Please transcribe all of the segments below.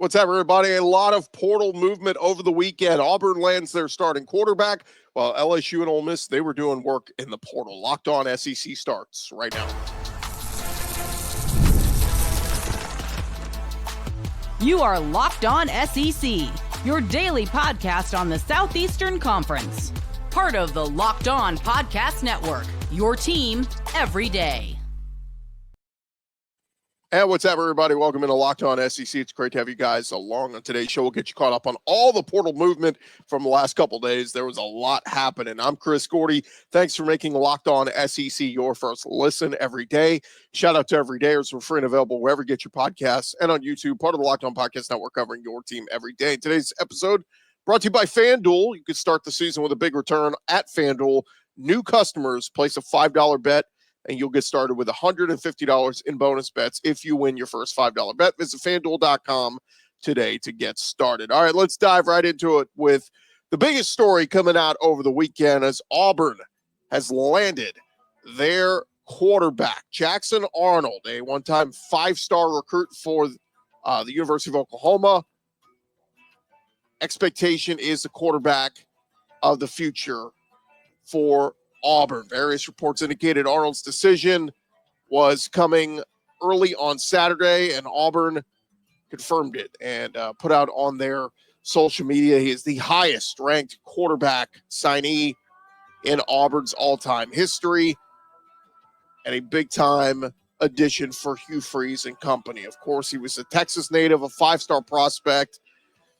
What's up, everybody? A lot of portal movement over the weekend. Auburn lands their starting quarterback, while LSU and Ole Miss, they were doing work in the portal. Locked On SEC starts right now. You are Locked On SEC, your daily podcast on the Southeastern Conference. Part of the Locked On Podcast Network, your team every day. And what's up, everybody? Welcome into Locked On SEC. It's great to have you guys along on today's show. We'll get you caught up on all the portal movement from the last couple days. There was a lot happening. I'm Chris Gordy. Thanks for making Locked On SEC your first listen every day. Shout out to everydayers. We're free and available wherever you get your podcasts and on YouTube, part of the Locked On Podcast Network, covering your team every day. Today's episode brought to you by FanDuel. You could start the season with a big return at FanDuel. New customers place a $5 bet, and you'll get started with $150 in bonus bets if you win your first $5 bet. Visit FanDuel.com today to get started. All right, let's dive right into it with the biggest story coming out over the weekend as Auburn has landed their quarterback, Jackson Arnold, a one-time five-star recruit for the University of Oklahoma. Expectation is the quarterback of the future for Auburn. Various reports indicated Arnold's decision was coming early on Saturday, and Auburn confirmed it and put out on their social media. He is the highest ranked quarterback signee in Auburn's all-time history and a big-time addition for Hugh Freeze and company. Of course, he was a Texas native, a five-star prospect,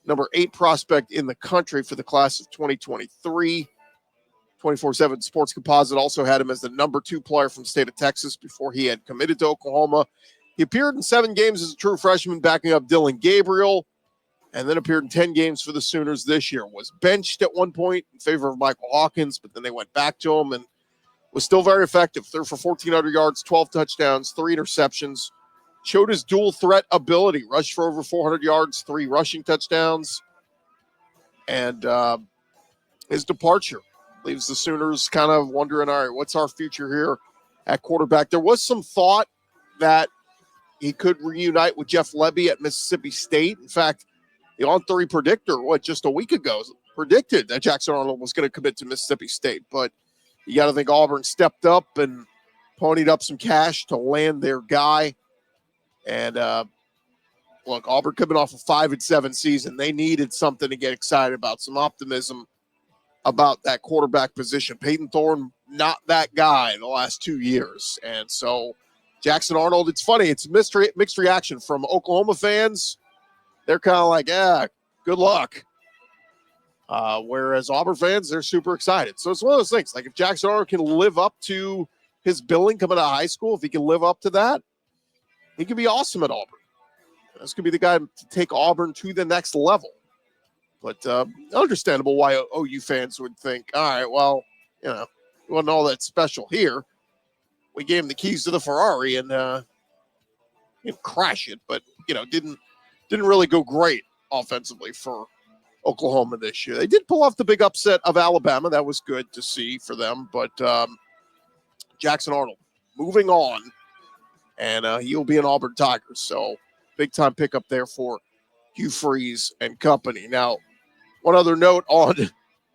number 8 prospect in the country for the class of 2023. 24/7 Sports Composite also had him as the number 2 player from the state of Texas before he had committed to Oklahoma. He appeared in 7 games as a true freshman, backing up Dylan Gabriel, and then appeared in 10 games for the Sooners this year. Was benched at one point in favor of Michael Hawkins, but then they went back to him and was still very effective. Threw for 1,400 yards, 12 touchdowns, 3 interceptions. Showed his dual threat ability. Rushed for over 400 yards, 3 rushing touchdowns. And his departure leaves the Sooners kind of wondering, all right, what's our future here at quarterback? There was some thought that he could reunite with Jeff Lebby at Mississippi State. In fact, the On3 predictor, just a week ago, predicted that Jackson Arnold was going to commit to Mississippi State. But you got to think Auburn stepped up and ponied up some cash to land their guy. And look, Auburn coming off a 5-7 season. They needed something to get excited about, some optimism about that quarterback position. Peyton Thorne, not that guy the last 2 years. And so Jackson Arnold, it's funny, it's mixed reaction from Oklahoma fans. They're kind of like, good luck. Whereas Auburn fans, they're super excited. So it's one of those things, like if Jackson Arnold can live up to his billing coming out of high school, if he can live up to that, he could be awesome at Auburn. This could be the guy to take Auburn to the next level. But understandable why OU fans would think, all right, well, it wasn't all that special here. We gave him the keys to the Ferrari and didn't crash it, but didn't really go great offensively for Oklahoma this year. They did pull off the big upset of Alabama. That was good to see for them. But Jackson Arnold moving on, and he'll be an Auburn Tigers. So big time pickup there for Hugh Freeze and company. Now, one other note on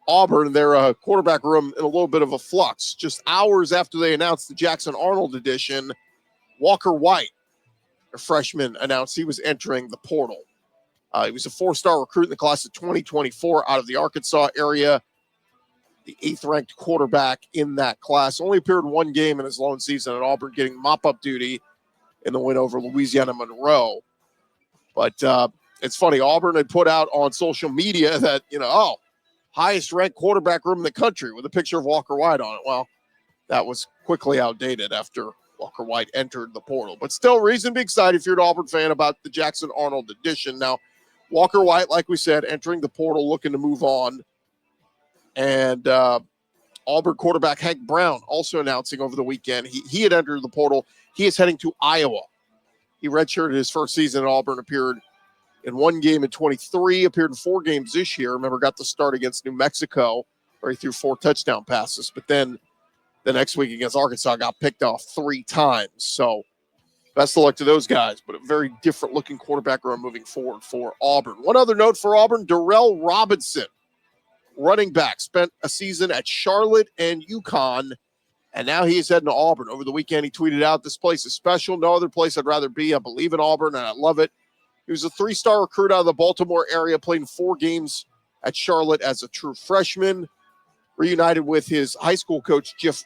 Auburn, their quarterback room in a little bit of a flux. Just hours after they announced the Jackson Arnold edition, Walker White, a freshman, announced he was entering the portal. He was a 4-star recruit in the class of 2024 out of the Arkansas area, the 8th-ranked quarterback in that class. Only appeared in 1 game in his lone season at Auburn, getting mop-up duty in the win over Louisiana Monroe. But it's funny, Auburn had put out on social media that, highest ranked quarterback room in the country with a picture of Walker White on it. Well, that was quickly outdated after Walker White entered the portal. But still, reason to be excited if you're an Auburn fan about the Jackson Arnold edition. Now, Walker White, like we said, entering the portal, looking to move on. And Auburn quarterback Hank Brown also announcing over the weekend he had entered the portal. He is heading to Iowa. He redshirted his first season at Auburn, appeared in 1 game in 23, appeared in 4 games this year. Remember, got the start against New Mexico, where he threw 4 touchdown passes. But then the next week against Arkansas, got picked off 3 times. So best of luck to those guys, but a very different looking quarterback room moving forward for Auburn. One other note for Auburn, Darrell Robinson, running back, spent a season at Charlotte and UConn, and now he is heading to Auburn. Over the weekend, he tweeted out, "This place is special. No other place I'd rather be. I believe in Auburn, and I love it." He was a 3-star recruit out of the Baltimore area, played in 4 games at Charlotte as a true freshman, reunited with his high school coach, Biff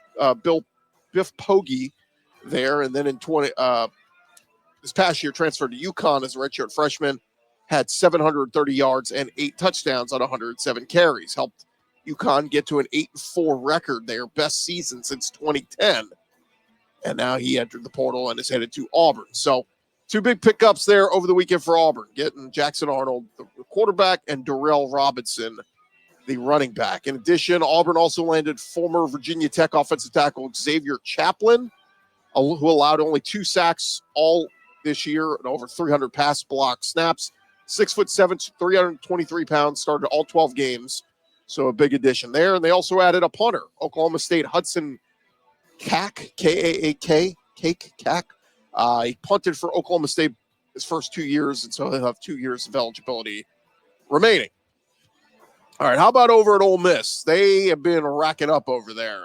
Pogge, there, and then in this past year transferred to UConn as a redshirt freshman, had 730 yards and 8 touchdowns on 107 carries, helped UConn get to an 8-4 record, their best season since 2010, and now he entered the portal and is headed to Auburn. So 2 big pickups there over the weekend for Auburn, getting Jackson Arnold, the quarterback, and Darrell Robinson, the running back. In addition, Auburn also landed former Virginia Tech offensive tackle Xavier Chaplin, who allowed only 2 sacks all this year and over 300 pass block snaps. 6'7", 323 pounds, started all 12 games. So a big addition there. And they also added a punter, Oklahoma State Hudson Kack, K-A-A-K, Kack. He punted for Oklahoma State his first 2 years, and so he'll have 2 years of eligibility remaining. All right, how about over at Ole Miss? They have been racking up over there.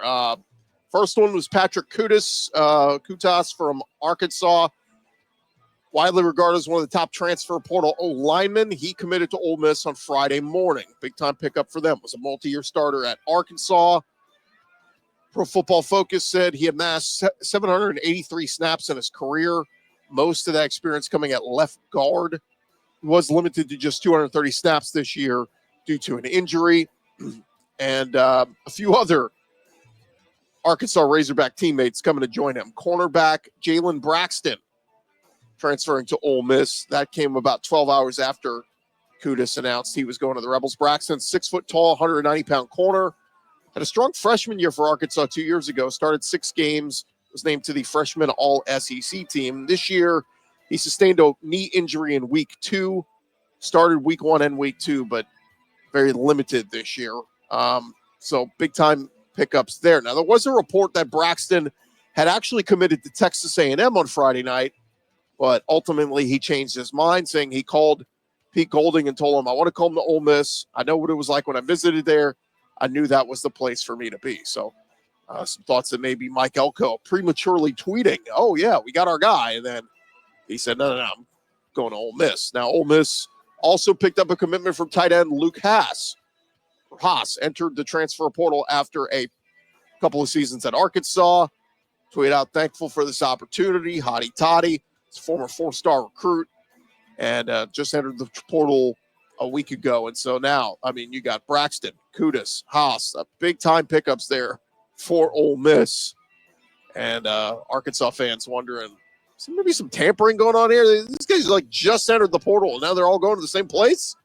First one was Patrick Kutas from Arkansas, widely regarded as one of the top transfer portal O-linemen. He committed to Ole Miss on Friday morning. Big-time pickup for them. Was a multi-year starter at Arkansas. Pro Football Focus said he amassed 783 snaps in his career, most of that experience coming at left guard. He was limited to just 230 snaps this year due to an injury. And a few other Arkansas Razorback teammates coming to join him. Cornerback Jaylon Braxton transferring to Ole Miss. That came about 12 hours after Kutas announced he was going to the Rebels. Braxton, 6 foot tall, 190-pound corner. Had a strong freshman year for Arkansas 2 years ago. Started 6 games. Was named to the freshman All-SEC team. This year, he sustained a knee injury in week 2. Started week 1 and week 2, but very limited this year. So big-time pickups there. Now, there was a report that Braxton had actually committed to Texas A&M on Friday night, but ultimately he changed his mind, saying he called Pete Golding and told him, "I want to come to Ole Miss. I know what it was like when I visited there. I knew that was the place for me to be." So some thoughts that maybe Mike Elko prematurely tweeting, "Oh, yeah, we got our guy." And then he said, no, I'm going to Ole Miss. Now, Ole Miss also picked up a commitment from tight end Luke Haas. Haas entered the transfer portal after a couple of seasons at Arkansas. Tweeted out, "Thankful for this opportunity. Hotty toddy." He's a former 4-star recruit and just entered the portal a week ago. And so now, I mean, you got Braxton, Kutas, Haas, big-time pickups there for Ole Miss. And Arkansas fans wondering, is there maybe some tampering going on here? These guys like just entered the portal, and now they're all going to the same place?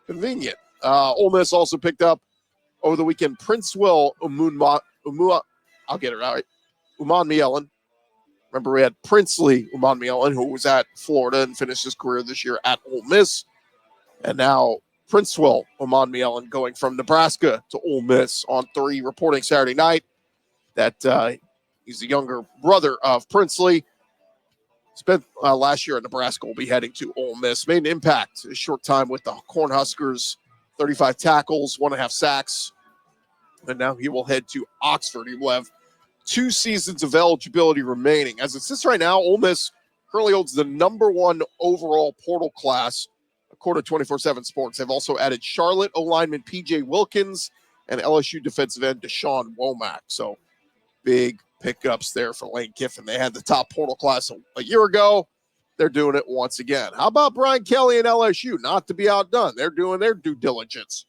Convenient. Ole Miss also picked up over the weekend Princewell I'll get it right. Umanmielen. Remember, we had Princely Umanmielen, who was at Florida and finished his career this year at Ole Miss. And now Princewell Umanmielen going from Nebraska to Ole Miss on 3, reporting Saturday night that he's the younger brother of Princely. Spent last year at Nebraska, will be heading to Ole Miss. Made an impact a short time with the Cornhuskers, 35 tackles, 1.5 sacks. And now he will head to Oxford. He will have 2 seasons of eligibility remaining. As it sits right now, Ole Miss currently holds the #1 overall portal class, according to 24/7 Sports. They've also added Charlotte O-lineman P.J. Wilkins and LSU defensive end Deshaun Womack. So big pickups there for Lane Kiffin. They had the top portal class a year ago. They're doing it once again. How about Brian Kelly and LSU? Not to be outdone. They're doing their due diligence.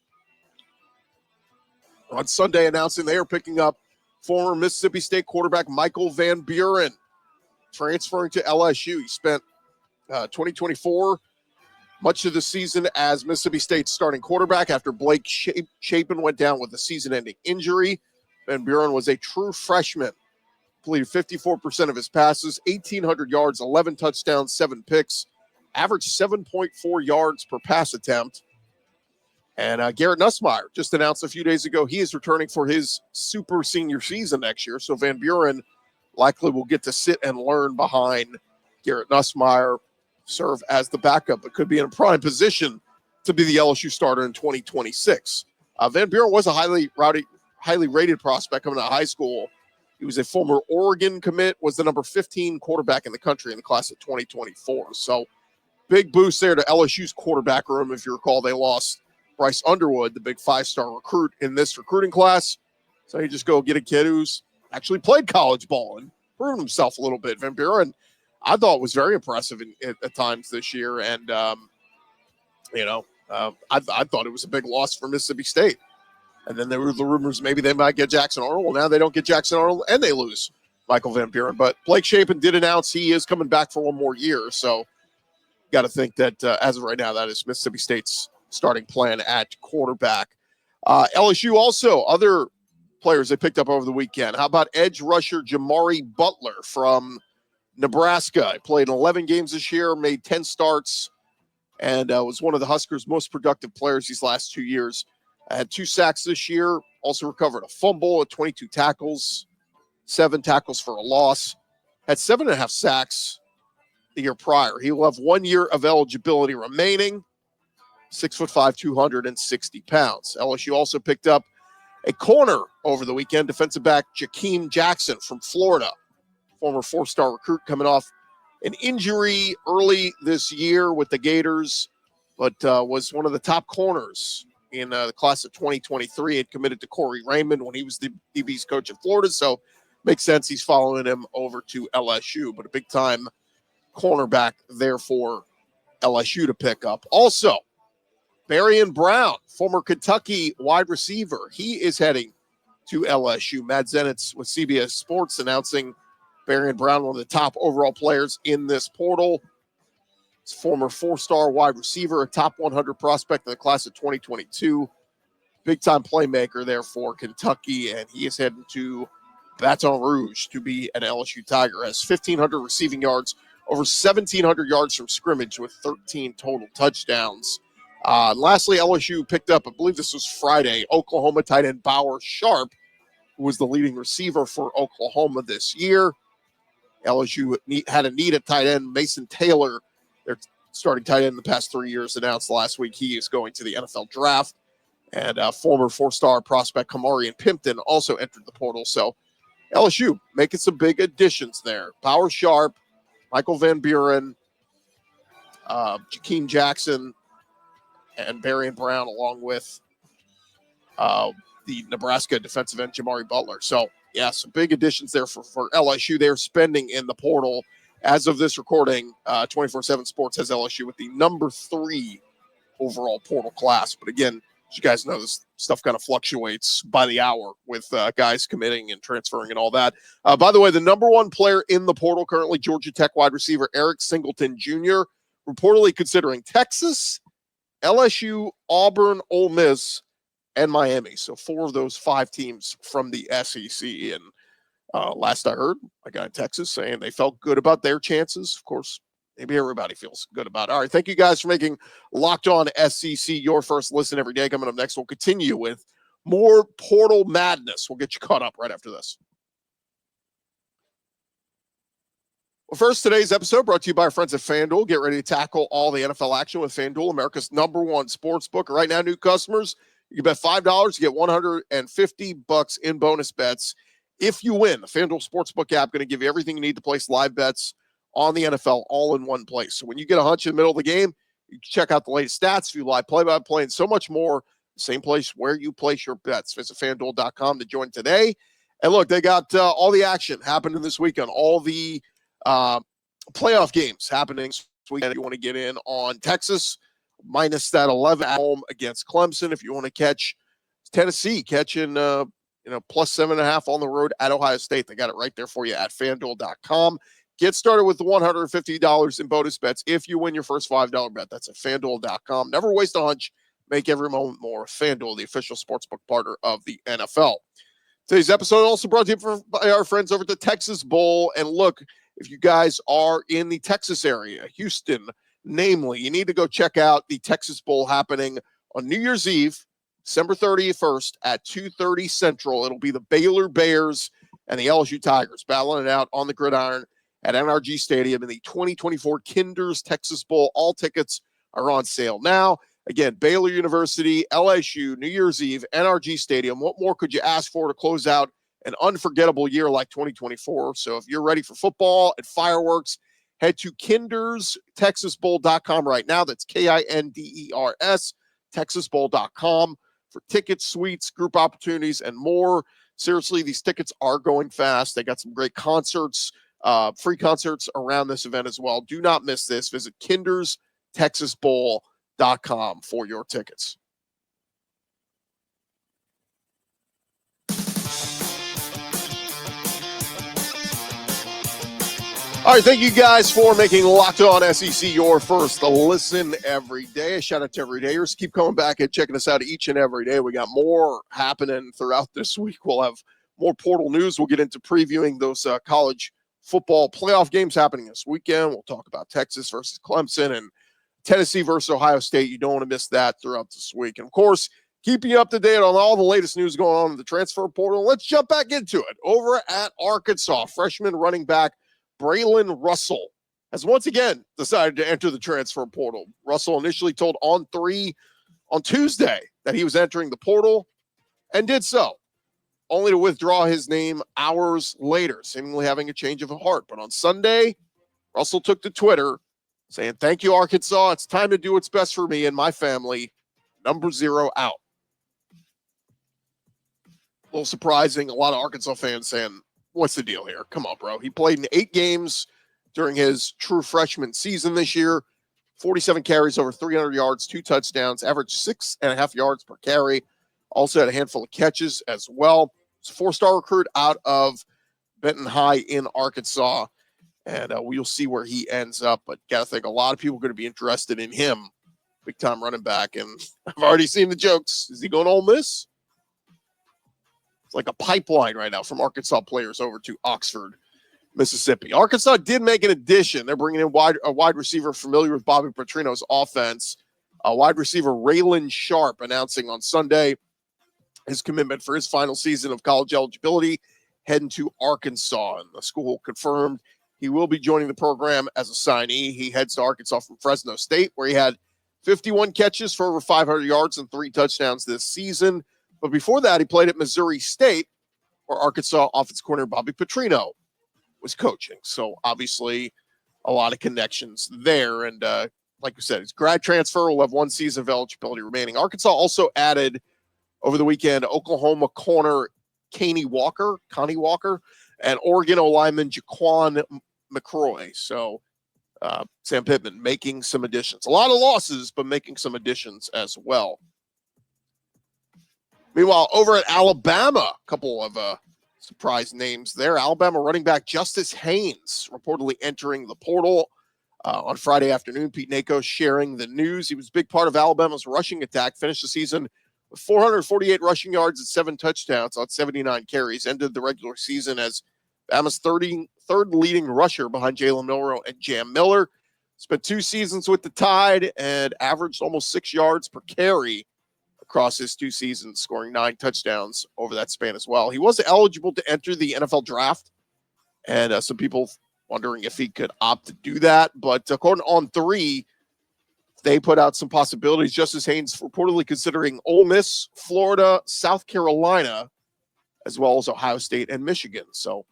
On Sunday, announcing they are picking up former Mississippi State quarterback Michael Van Buren, transferring to LSU. He spent 2024 much of the season as Mississippi State's starting quarterback after Blake Shapen went down with a season-ending injury. Van Buren was a true freshman, completed 54% of his passes, 1,800 yards, 11 touchdowns, 7 picks, averaged 7.4 yards per pass attempt. And Garrett Nussmeier just announced a few days ago he is returning for his super senior season next year. So Van Buren likely will get to sit and learn behind Garrett Nussmeier serve as the backup, but could be in a prime position to be the LSU starter in 2026. Van Buren was a highly rated prospect coming out of high school. He was a former Oregon commit, was the number 15 quarterback in the country in the class of 2024. So big boost there to LSU's quarterback room. If you recall, they lost Bryce Underwood, the big 5-star recruit in this recruiting class. So you just go get a kid who's actually played college ball and proven himself a little bit. Van Buren, I thought, was very impressive at times this year. And, I thought it was a big loss for Mississippi State. And then there were the rumors maybe they might get Jackson Arnold. Well, now they don't get Jackson Arnold, and they lose Michael Van Buren. But Blake Shapen did announce he is coming back for one more year. So got to think that as of right now, that is Mississippi State's starting plan at quarterback. LSU also, other players they picked up over the weekend. How about edge rusher Jamari Butler from Nebraska? He played in 11 games this year, made 10 starts, and was one of the Huskers' most productive players these last 2 years. Had 2 sacks this year, also recovered a fumble, 22 tackles, 7 tackles for a loss, had 7.5 sacks the year prior. He will have 1 year of eligibility remaining, 6'5", 260 pounds. LSU also picked up a corner over the weekend, defensive back QB Jackson from Florida, former 4-star recruit coming off an injury early this year with the Gators, but was one of the top corners in the class of 2023. Had committed to Corey Raymond when he was the DB's coach at Florida, so makes sense he's following him over to LSU, but a big-time cornerback there for LSU to pick up. Also, Barion Brown, former Kentucky wide receiver, he is heading to LSU. Matt Zenitz with CBS Sports announcing Barion Brown, one of the top overall players in this portal. He's a former 4-star wide receiver, a top 100 prospect in the class of 2022. Big-time playmaker there for Kentucky, and he is heading to Baton Rouge to be an LSU Tiger. Has 1,500 receiving yards, over 1,700 yards from scrimmage with 13 total touchdowns. Lastly, LSU picked up, I believe this was Friday, Oklahoma tight end Bauer Sharp, who was the leading receiver for Oklahoma this year. LSU had a need at tight end. Mason Taylor, their starting tight end in the past 3 years, announced last week he is going to the NFL draft. And former 4-star prospect Kamarian Pimpton also entered the portal. So LSU making some big additions there. Bauer Sharp, Michael Van Buren, QB Jackson, and Barion Brown, along with the Nebraska defensive end Jamari Butler. So, yeah, some big additions there for LSU. They're spending in the portal. As of this recording, 24/7 Sports has LSU with the number 3 overall portal class. But again, as you guys know, this stuff kind of fluctuates by the hour with guys committing and transferring and all that. By the way, the number 1 player in the portal currently, Georgia Tech wide receiver Eric Singleton Jr., reportedly considering Texas, LSU, Auburn, Ole Miss, and Miami. So 4 of those 5 teams from the SEC. And last I heard, a guy in Texas saying they felt good about their chances. Of course, maybe everybody feels good about it. All right, thank you guys for making Locked On SEC your first listen every day. Coming up next, we'll continue with more portal madness. We'll get you caught up right after this. Well, first, today's episode brought to you by our friends at FanDuel. Get ready to tackle all the NFL action with FanDuel, America's #1 sports book. Right now, new customers, you can bet $5, you get $150 in bonus bets if you win. The FanDuel Sportsbook app going to give you everything you need to place live bets on the NFL all in one place. So when you get a hunch in the middle of the game, you can check out the latest stats, view live play-by-play, and so much more. Same place where you place your bets. Visit FanDuel.com to join today. And look, they got all the action happening this weekend, all the playoff games happening this weekend. If you want to get in on Texas, minus that 11 at home against Clemson. If you want to catch Tennessee, catching plus 7.5 on the road at Ohio State, they got it right there for you at FanDuel.com. Get started with the $150 in bonus bets if you win your first $5 bet. That's at FanDuel.com. Never waste a hunch. Make every moment more. FanDuel, the official sportsbook partner of the NFL. Today's episode also brought to you by our friends over at the Texas Bowl. And look, if you guys are in the Texas area, Houston, namely, you need to go check out the Texas Bowl happening on New Year's Eve, December 31st at 2:30 Central. It'll be the Baylor Bears and the LSU Tigers battling it out on the gridiron at NRG Stadium in the 2024 Kinders Texas Bowl. All tickets are on sale now. Again, Baylor University, LSU, New Year's Eve, NRG Stadium. What more could you ask for to close out an unforgettable year like 2024? So if you're ready for football and fireworks, head to kinderstexasbowl.com right now. That's KINDERS, texasbowl.com for tickets, suites, group opportunities, and more. Seriously, these tickets are going fast. They got some great concerts, free concerts around this event as well. Do not miss this. Visit kinderstexasbowl.com for your tickets. All right, thank you guys for making Locked On SEC your first listen every day. A shout out to everydayers. Keep coming back and checking us out each and every day. We got more happening throughout this week. We'll have more portal news. We'll get into previewing those college football playoff games happening this weekend. We'll talk about Texas versus Clemson and Tennessee versus Ohio State. You don't want to miss that throughout this week. And, of course, keeping you up to date on all the latest news going on in the transfer portal. Let's jump back into it. Over at Arkansas, freshman running back Braylon Russell has once again decided to enter the transfer portal. Russell initially told On3 on Tuesday that he was entering the portal and did so, only to withdraw his name hours later, seemingly having a change of heart. But on Sunday, Russell took to Twitter saying, "Thank you, Arkansas. It's time to do what's best for me and my family. Number 0 out." A little surprising. A lot of Arkansas fans saying, what's the deal here? Come on, bro. He played in 8 games during his true freshman season this year. 47 carries, over 300 yards, 2 touchdowns, averaged 6.5 yards per carry. Also had a handful of catches as well. He's a 4-star recruit out of Benton High in Arkansas. And we'll see where he ends up. But got to think a lot of people are going to be interested in him. Big-time running back. And I've already seen the jokes. Is he going to Ole Miss? It's like a pipeline right now from Arkansas players over to Oxford, Mississippi. Arkansas did make an addition. They're bringing in a wide receiver familiar with Bobby Petrino's offense. Wide receiver Raylan Sharp announcing on Sunday his commitment for his final season of college eligibility, heading to Arkansas. And the school confirmed he will be joining the program as a signee. He heads to Arkansas from Fresno State, where he had 51 catches for over 500 yards and 3 touchdowns this season. But before that, he played at Missouri State, where Arkansas offensive coordinator Bobby Petrino was coaching. So obviously a lot of connections there. And like we said, his grad transfer will have 1 season of eligibility remaining. Arkansas also added over the weekend Oklahoma corner Connie Walker, and Oregon O-lineman Jaquan McCroy. So Sam Pittman making some additions. A lot of losses, but making some additions as well. Meanwhile, over at Alabama, a couple of surprise names there. Alabama running back Justice Haynes reportedly entering the portal on Friday afternoon. Pete Nako sharing the news. He was a big part of Alabama's rushing attack. Finished the season with 448 rushing yards and 7 touchdowns on 79 carries. Ended the regular season as Bama's third leading rusher behind Jalen Milroe and Jam Miller. Spent 2 seasons with the Tide and averaged almost 6 yards per carry across his 2 seasons, scoring 9 touchdowns over that span as well. He was eligible to enter the NFL draft, and some people wondering if he could opt to do that. But according to On3, they put out some possibilities. Justice Haynes reportedly considering Ole Miss, Florida, South Carolina, as well as Ohio State and Michigan. So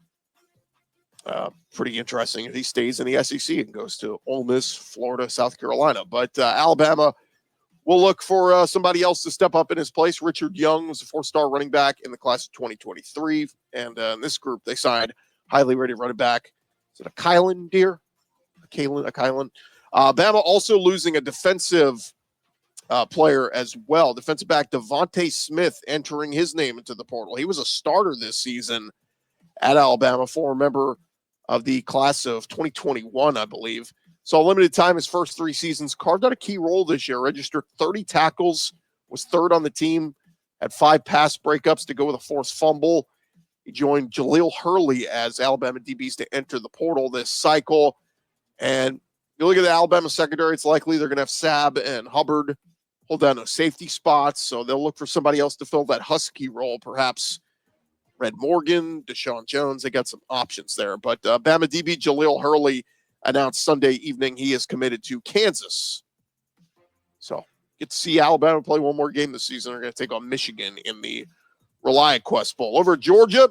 pretty interesting if he stays in the SEC and goes to Ole Miss, Florida, South Carolina. But Alabama will look for somebody else to step up in his place. Richard Young was a 4-star running back in the class of 2023. And in this group, they signed highly rated running back. Is it a Kylan deer? A Kylan. Bama also losing a defensive player as well. Defensive back Devontae Smith entering his name into the portal. He was a starter this season at Alabama, former member of the class of 2021, I believe. Saw limited time his first 3 seasons, carved out a key role this year, registered 30 tackles, was 3rd on the team, had 5 pass breakups to go with a forced fumble. He joined Jaleel Hurley as Alabama DBs to enter the portal this cycle. And you look at the Alabama secondary, it's likely they're going to have Sabb and Hubbard hold down those safety spots. So they'll look for somebody else to fill that Husky role, perhaps Red Morgan, Deshaun Jones. They got some options there. But Bama DB Jaleel Hurley announced Sunday evening he is committed to Kansas. So get to see Alabama play one more game this season. They're going to take on Michigan in the Reliant Quest Bowl. Over at Georgia,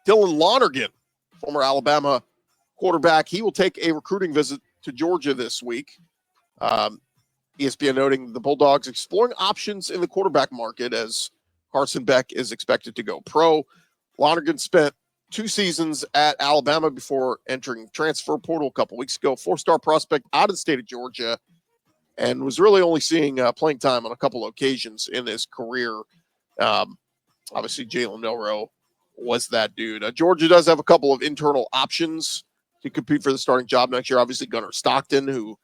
Dylan Lonergan, former Alabama quarterback, he will take a recruiting visit to Georgia this week. ESPN noting the Bulldogs exploring options in the quarterback market as Carson Beck is expected to go pro. Lonergan spent 2 seasons at Alabama before entering transfer portal a couple weeks ago. 4-star prospect out of the state of Georgia, and was really only seeing playing time on a couple occasions in his career. Obviously, Jalen Milroe was that dude. Georgia does have a couple of internal options to compete for the starting job next year. Obviously, Gunnar Stockton, who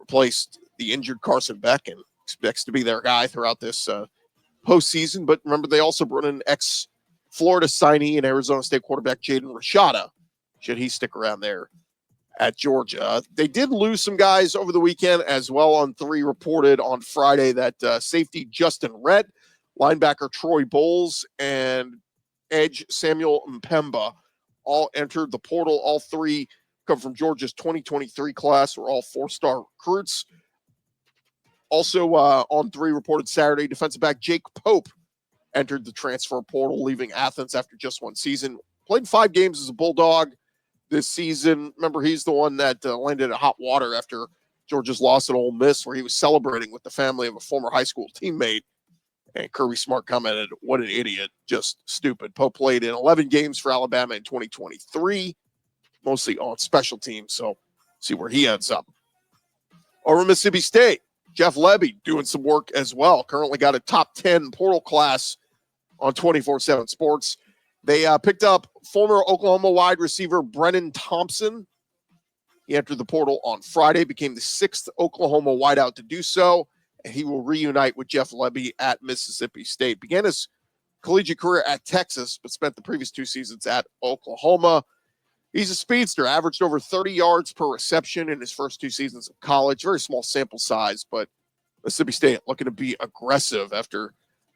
replaced the injured Carson Beck and expects to be their guy throughout this postseason. But remember, they also brought in ex-Florida signee and Arizona State quarterback Jaden Rashada, should he stick around there at Georgia. They did lose some guys over the weekend as well. On 3 reported on Friday that safety Justin Rhett, linebacker Troy Bowles, and edge Samuel Mpemba all entered the portal. All 3 come from Georgia's 2023 class. Were all 4-star recruits. Also on 3 reported Saturday, defensive back Jake Pope entered the transfer portal, leaving Athens after just 1 season. Played 5 games as a Bulldog this season. Remember, he's the one that landed at hot water after Georgia's loss at Ole Miss, where he was celebrating with the family of a former high school teammate. And Kirby Smart commented, "What an idiot, just stupid." Pope played in 11 games for Alabama in 2023, mostly on special teams, so see where he ends up. Over Mississippi State, Jeff Lebby doing some work as well. Currently got a top 10 portal class on 24/7 Sports. They picked up former Oklahoma wide receiver Brennan Thompson. He entered the portal on Friday, became the 6th Oklahoma wideout to do so, and he will reunite with Jeff Lebby at Mississippi State. Began his collegiate career at Texas, but spent the previous 2 seasons at Oklahoma. He's a speedster, averaged over 30 yards per reception in his first 2 seasons of college. Very small sample size, but Mississippi State looking to be aggressive after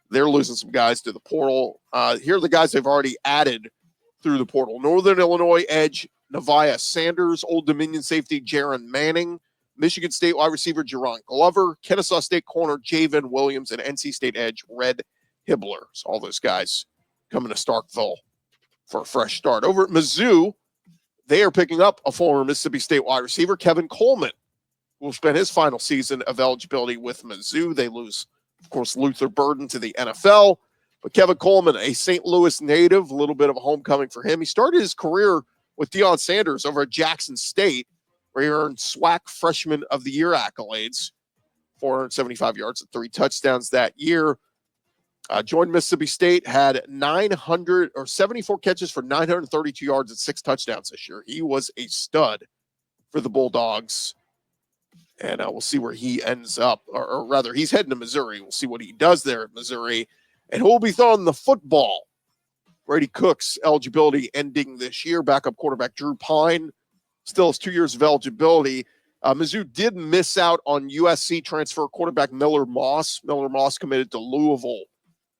they're losing some guys to the portal. Here are the guys they've already added through the portal. Northern Illinois edge Nevaeh Sanders, Old Dominion safety Jaron Manning, Michigan State wide receiver Jerron Glover, Kennesaw State corner Javen Williams, and NC State edge Red Hibbler. So all those guys coming to Starkville for a fresh start. Over at Mizzou, they are picking up a former Mississippi State wide receiver, Kevin Coleman, who will spend his final season of eligibility with Mizzou. They lose, of course, Luther Burden to the NFL. But Kevin Coleman, a St. Louis native, a little bit of a homecoming for him. He started his career with Deion Sanders over at Jackson State, where he earned SWAC Freshman of the Year accolades, 475 yards and 3 touchdowns that year. Joined Mississippi State, had 74 catches for 932 yards and 6 touchdowns this year. He was a stud for the Bulldogs. And we'll see where he ends up, or rather, he's heading to Missouri. We'll see what he does there at Missouri. And who will be throwing the football? Brady Cook's eligibility ending this year. Backup quarterback Drew Pine still has 2 years of eligibility. Mizzou did miss out on USC transfer quarterback Miller Moss. Miller Moss committed to Louisville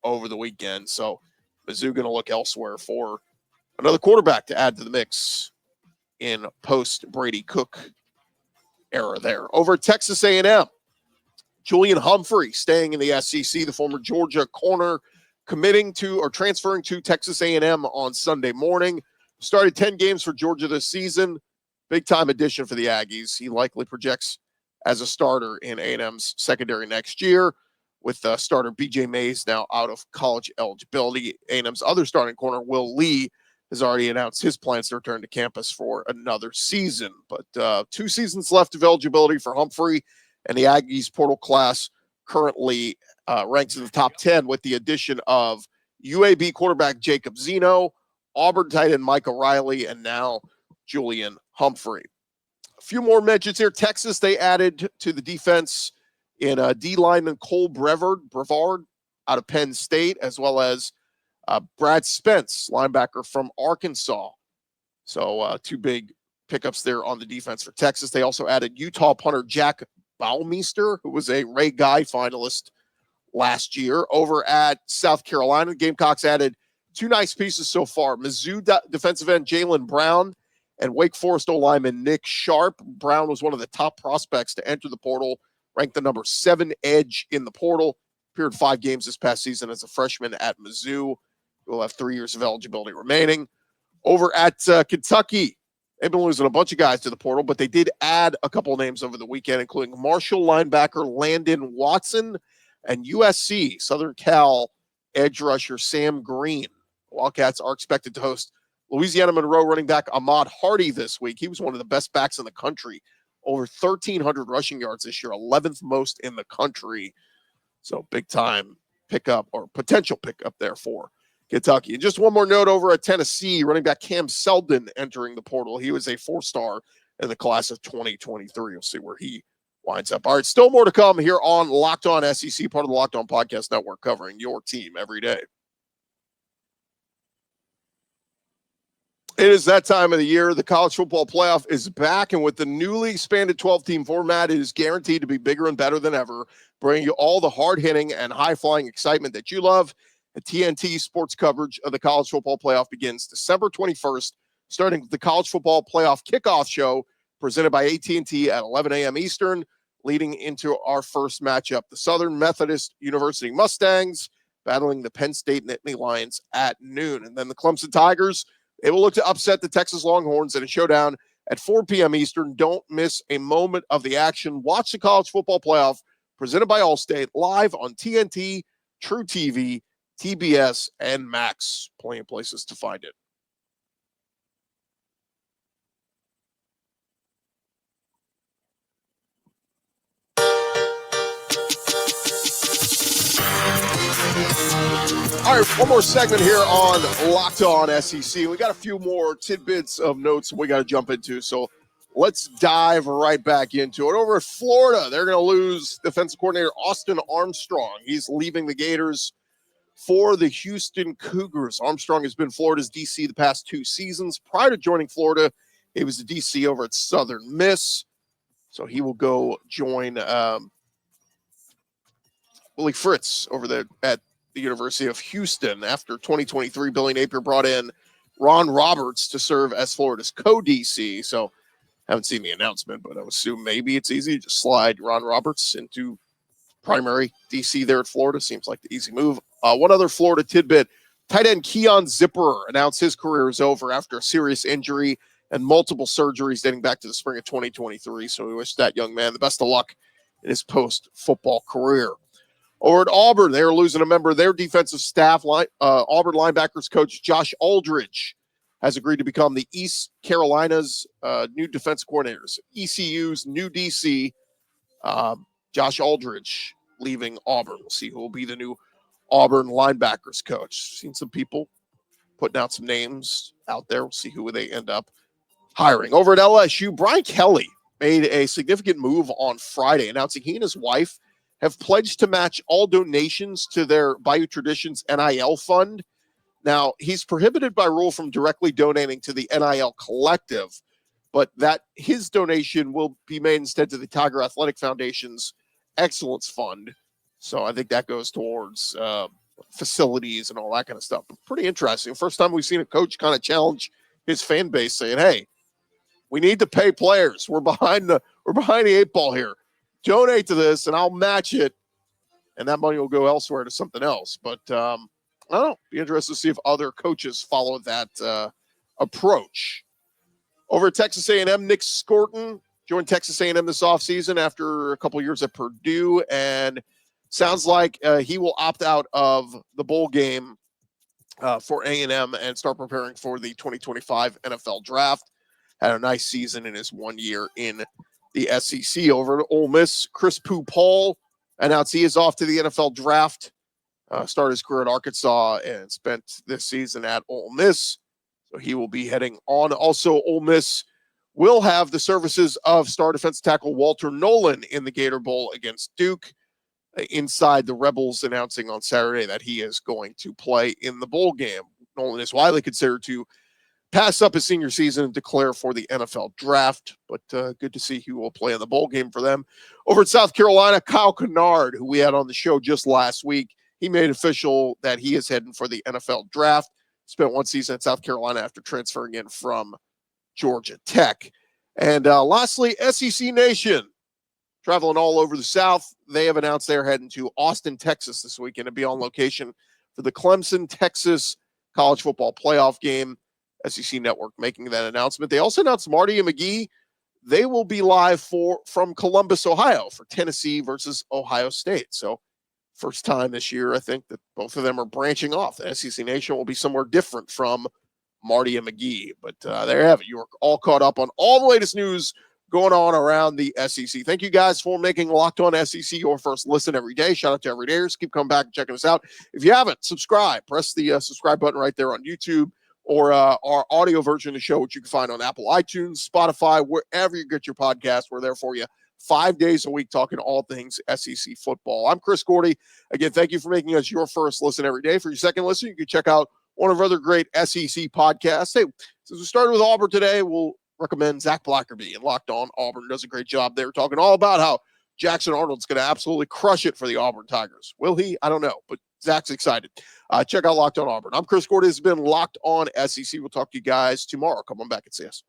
over the weekend. So Mizzou going to look elsewhere for another quarterback to add to the mix in post-Brady Cook era there. Over at Texas A&M, Julian Humphrey staying in the SEC, the former Georgia corner, committing to or transferring to Texas A&M on Sunday morning. Started 10 games for Georgia this season. Big-time addition for the Aggies. He likely projects as a starter in A&M's secondary next year, with starter B.J. Mays now out of college eligibility. A&M's other starting corner, Will Lee, has already announced his plans to return to campus for another season. But 2 seasons left of eligibility for Humphrey, and the Aggies portal class currently ranks in the top 10 with the addition of UAB quarterback Jacob Zeno, Auburn tight end Micah Riley, and now Julian Humphrey. A few more mentions here. Texas, they added to the defense in D lineman Cole Brevard out of Penn State, as well as Brad Spence, linebacker from Arkansas. So 2 big pickups there on the defense for Texas. They also added Utah punter Jack Baumeister, who was a Ray Guy finalist last year. Over at South Carolina, the Gamecocks added two nice pieces so far. Mizzou defensive end Jaylon Brown and Wake Forest O-lineman Nick Sharp. Brown was one of the top prospects to enter the portal, ranked the number 7 edge in the portal, appeared 5 games this past season as a freshman at Mizzou. He'll have 3 years of eligibility remaining. Over at Kentucky, they've been losing a bunch of guys to the portal, but they did add a couple of names over the weekend, including Marshall linebacker Landon Watson and USC Southern Cal edge rusher Sam Green. Wildcats are expected to host Louisiana Monroe running back Ahmad Hardy this week. He was one of the best backs in the country. Over 1,300 rushing yards this year, 11th most in the country. So big time pickup or potential pickup there for Kentucky. And just one more note over at Tennessee, running back Cam Seldon entering the portal. He was a 4-star in the class of 2023. You'll see where he winds up. All right, still more to come here on Locked On SEC, part of the Locked On Podcast Network, covering your team every day. It is that time of the year. The college football playoff is back, and with the newly expanded 12-team format, it is guaranteed to be bigger and better than ever, bringing you all the hard-hitting and high-flying excitement that you love. The TNT sports coverage of the college football playoff begins December 21st, starting with the college football playoff kickoff show presented by AT&T at 11 a.m. Eastern, leading into our first matchup. The Southern Methodist University Mustangs battling the Penn State Nittany Lions at noon. And then the Clemson Tigers, they will look to upset the Texas Longhorns in a showdown at 4 p.m. Eastern. Don't miss a moment of the action. Watch the college football playoff presented by Allstate live on TNT, True TV, TBS, and Max. Plenty of places to find it. All right, one more segment here on Locked On SEC. We got a few more tidbits of notes we got to jump into, so let's dive right back into it. Over at Florida, they're going to lose defensive coordinator Austin Armstrong. He's leaving the Gators for the Houston Cougars. Armstrong has been Florida's DC the past 2 seasons. Prior to joining Florida, he was the DC over at Southern Miss, so he will go join Willie Fritz over there at the University of Houston. After 2023, Billy Napier brought in Ron Roberts to serve as Florida's co-DC. So haven't seen the announcement, but I would assume maybe it's easy to slide Ron Roberts into primary DC there at Florida. Seems like the easy move. One other Florida tidbit, tight end Keon Zipperer announced his career is over after a serious injury and multiple surgeries dating back to the spring of 2023. So we wish that young man the best of luck in his post-football career. Over at Auburn, they are losing a member of their defensive staff. Auburn linebackers coach Josh Aldridge has agreed to become the East Carolina's new defense coordinators. ECU's new DC, Josh Aldridge, leaving Auburn. We'll see who will be the new Auburn linebackers coach. Seen some people putting out some names out there. We'll see who they end up hiring. Over at LSU, Brian Kelly made a significant move on Friday, announcing he and his wife have pledged to match all donations to their Bayou Traditions NIL fund. Now, he's prohibited by rule from directly donating to the NIL collective, but that his donation will be made instead to the Tiger Athletic Foundation's Excellence Fund. So I think that goes towards facilities and all that kind of stuff. But pretty interesting. First time we've seen a coach kind of challenge his fan base, saying, "Hey, we need to pay players. We're behind the 8 ball here. Donate to this, and I'll match it, and that money will go elsewhere to something else." But I don't know. Be interested to see if other coaches follow that approach. Over at Texas A&M, Nick Scorton joined Texas A&M this offseason after a couple years at Purdue, and sounds like he will opt out of the bowl game for A&M and start preparing for the 2025 NFL Draft. Had a nice season in his 1 year in the SEC. Over at Ole Miss, Chris Paul announced he is off to the NFL Draft. Started his career at Arkansas and spent this season at Ole Miss. So he will be heading on. Also, Ole Miss will have the services of star defensive tackle Walter Nolan in the Gator Bowl against Duke. Inside the Rebels announcing on Saturday that he is going to play in the bowl game. Nolan is widely considered to pass up his senior season and declare for the NFL Draft, but good to see who will play in the bowl game for them. Over at South Carolina, Kyle Kennard, who we had on the show just last week, he made official that he is heading for the NFL Draft. spent one season at South Carolina after transferring in from Georgia Tech. And lastly, SEC Nation. Traveling all over the South, they have announced they're heading to Austin, Texas this weekend to be on location for the Clemson, Texas college football playoff game. SEC Network making that announcement. They also announced Marty and McGee. They will be live from Columbus, Ohio for Tennessee versus Ohio State. So first time this year, I think, that both of them are branching off. The SEC Nation will be somewhere different from Marty and McGee. But there you have it. You are all caught up on all the latest news going on around the SEC. Thank you guys for making Locked On SEC your first listen every day. Shout out to everydayers. Keep coming back and checking us out. If you haven't, subscribe. Press the subscribe button right there on YouTube, or our audio version of the show, which you can find on Apple iTunes, Spotify, wherever you get your podcast. We're there for you 5 days a week talking all things SEC football. I'm Chris Gordy. Again, thank you for making us your first listen every day. For your second listen, you can check out one of our other great SEC podcasts. Hey, since we started with Auburn today, we'll recommend Zach Blackerby and Locked On Auburn. Does a great job there talking all about how Jackson Arnold's going to absolutely crush it for the Auburn Tigers. Will he? I don't know, but Zach's excited. Check out Locked On Auburn. I'm Chris Gordy. This has been Locked On SEC. We'll talk to you guys tomorrow. Come on back and see us.